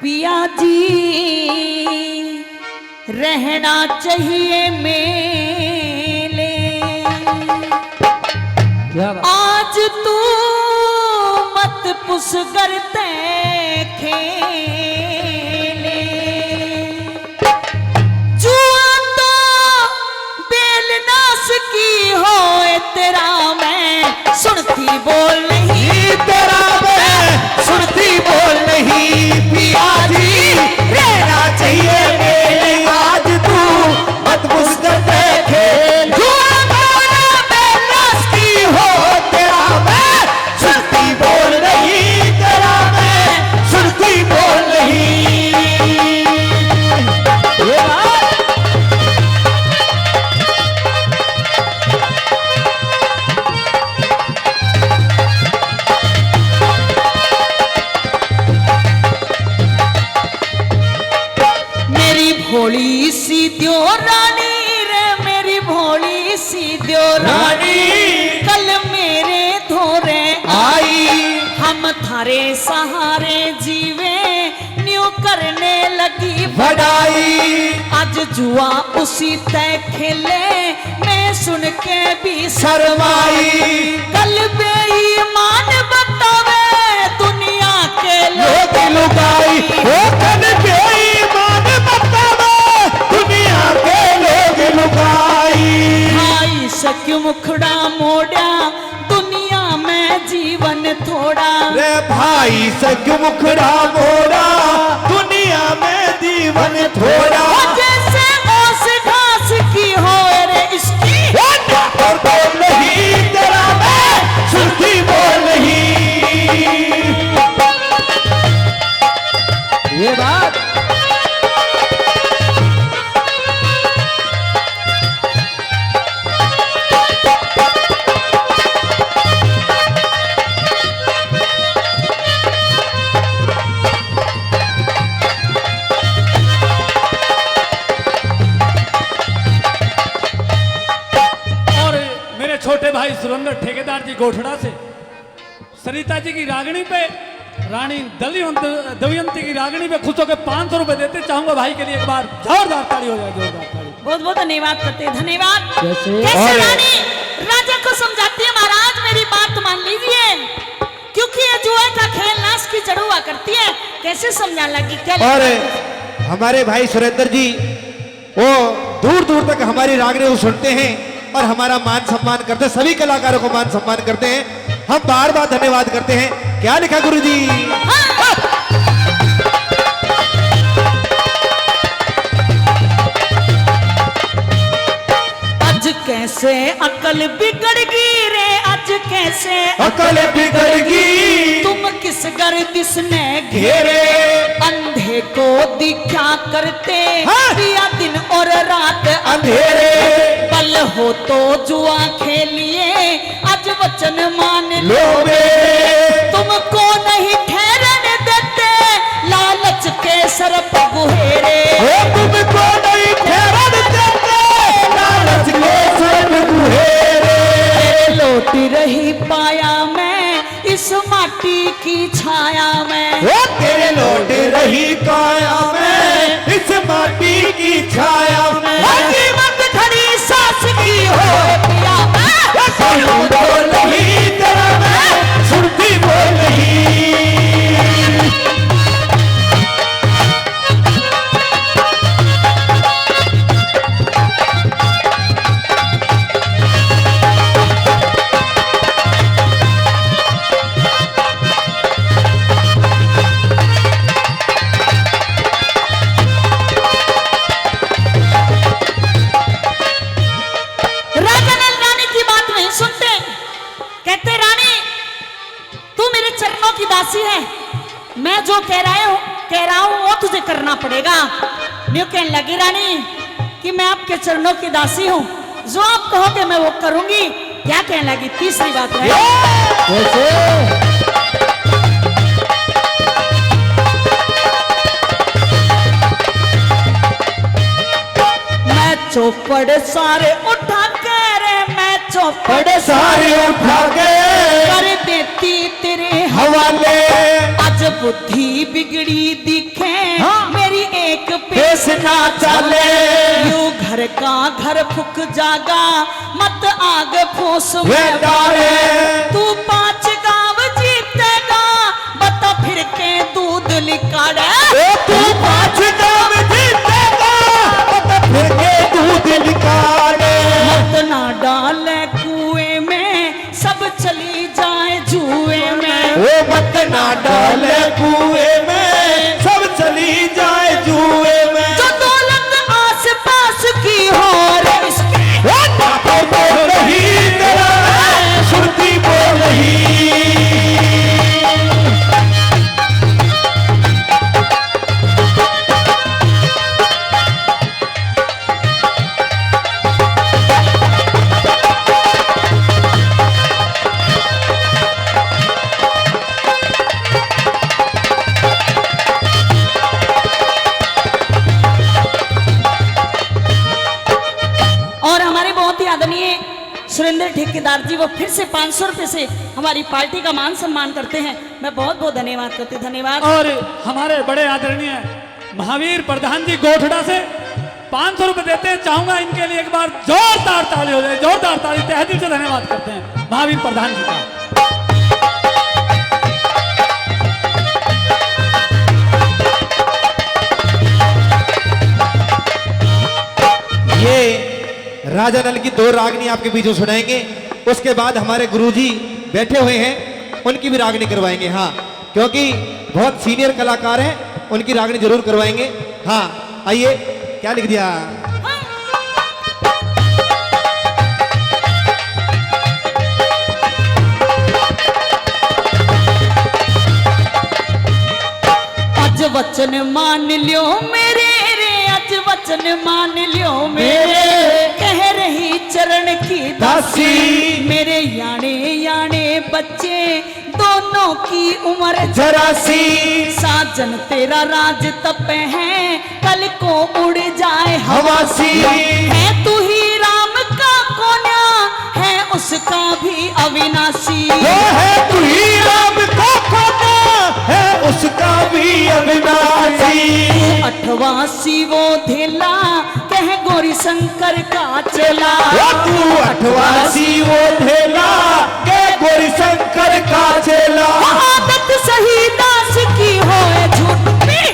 पिया जी रहना चाहिए मेले, आज तू मत पुस करते खेले, जुआ तो बेलनास की हो तेरा मैं सुनती बोल नहीं, तेरा मैं सुनती बोल नहीं। पिया जी रहना चाहिए मेरे, आज तू मत मुस्कुराते खेल, जुआ बोला बेलनास की हो तेरा मैं सुनती बोल नहीं, तेरा मैं सुनती बोल नहीं। भोली सी द्यो रानी रे मेरी भोली सी द्यो रानी, कल मेरे धोरे आई, हम थारे सहारे जीवे न्यू करने लगी बढ़ाई, आज जुआ उसी तय खेले मैं सुन के भी शर्माई, कल बेईमान बतावे दुनिया के लोग लुगाई, ओ कल बेईमान बतावे दुनिया के लोग लुगाई। भाई सक्यु मुखड़ा मोड़ा दुनिया में जीवन थोड़ा, रे भाई सक्यु मुखड़ा मोड़ा दुनिया में जीवन थोड़ा, जैसे ओस घास की हो रे इसकी और बोल नहीं तेरा मैं सुनती बोल नहीं। ये बात छोटे भाई सुरेंद्र ठेकेदार जी गोठड़ा से सरिता जी की रागनी पे रानी दमयंती की रागनी पे खुश होकर 500 रुपए देते चाहूंगा भाई के लिए एक बार जोरदार ताली हो जाए, जोरदार ताली। बहुत बहुत धन्यवाद करते हैं, धन्यवाद। कैसे और रानी राजा को समझाती है महाराज मेरी बात मान लीजिए, क्योंकि ये जुए का खेल नाश की जड़ हुआ करती है, कैसे समझाने लगी क्या। और हमारे भाई सुरेंद्र जी वो दूर दूर तक हमारी रागनी को सुनते हैं और हमारा मान सम्मान करते हैं, सभी कलाकारों को मान सम्मान करते हैं, हम बार बार धन्यवाद करते हैं। क्या लिखा गुरुजी? आज कैसे अकल बिगड़ गई रे, आज कैसे अकल बिगड़ गई, तुम किस गर्दिश ने घेरे, अंधे को दिखा करते हाँ। दिया दिन और रात अंधेरे, पल हो तो जुआ खेलिए आज वचन मान लो बे, तुमको नहीं ठहरने देते लालच के सर्प गुहेरे, तुमको नहीं ठहरने देते लालच के सर्प गुहेरे, लौट रही पाया मैं इस माटी की छाया में, तेरे लौट रही काया में इस माटी की छाया में, मत खड़ी सांस की हो पिया बोल नहीं तेरा मैं सुनती बोल नहीं। है, मैं जो कह रहा हूं वो तुझे करना पड़ेगा। मैं कहने लगी रानी कि मैं आपके चरणों की दासी हूं, जो आप कहोगे मैं वो करूंगी। क्या कहने लगी? तीसरी बात है मैं चौपड़ सारे उठा के रे, मैं चौपड़ सारे उठा के कर देती तेरे हवाले। आज बुद्धि बिगड़ी दिखे हाँ। मेरी एक पेश ना चले। यूं घर का घर फुक जागा मत आग फूस वे डाले। तू 5 गांव जीतेगा बता फिर के दूध निकाले। तू 5 गांव जीतेगा बता फिर के दूध निकाले। मत ना डाले कुएं में सब चली जाए जुए में। वो मत ना डाले कुएं में सब चली जाए जुए में। जो दौलत आस पास की हो रे इसके बातों बोल रही तेरा सुरती बोल रही। और हमारे बहुत ही आदरणीय सुरेंद्र ठेकेदार जी वो फिर से 500 रुपए से हमारी पार्टी का मान सम्मान करते हैं। मैं बहुत बहुत धन्यवाद करती हूँ। धन्यवाद। और हमारे बड़े आदरणीय महावीर प्रधान जी गोठड़ा से 500 रुपए देते हैं। चाहूंगा इनके लिए एक बार जोरदार ताली हो जाए, जोरदार ताली। तहे दिल से धन्यवाद करते हैं महावीर प्रधान जी का। ये राजा नल की 2 रागनी आपके बीच में सुनाएंगे। उसके बाद हमारे गुरुजी बैठे हुए हैं, उनकी भी रागनी करवाएंगे। हाँ, क्योंकि बहुत सीनियर कलाकार हैं, उनकी रागनी जरूर करवाएंगे। हाँ आइए। क्या लिख दिया? आज वचन मान लियो मेरे रे आज वचन मान लियो मेरे। कह रही चरण की दासी मेरे याने याने बच्चे दोनों की उम्र जरासी। साजन तेरा राज तप है कल को उड़ जाए हवासी। है तू ही राम का कोन्या है उसका भी अविनाशी। वो है तू ही राम का खोना है उसका भी अविनाशी। 8वां वो धेला कह गौरी शंकर का चला। तू 8वां वो धेला के गौरी शंकर का चेला। आदत सही दास की हो झूठ में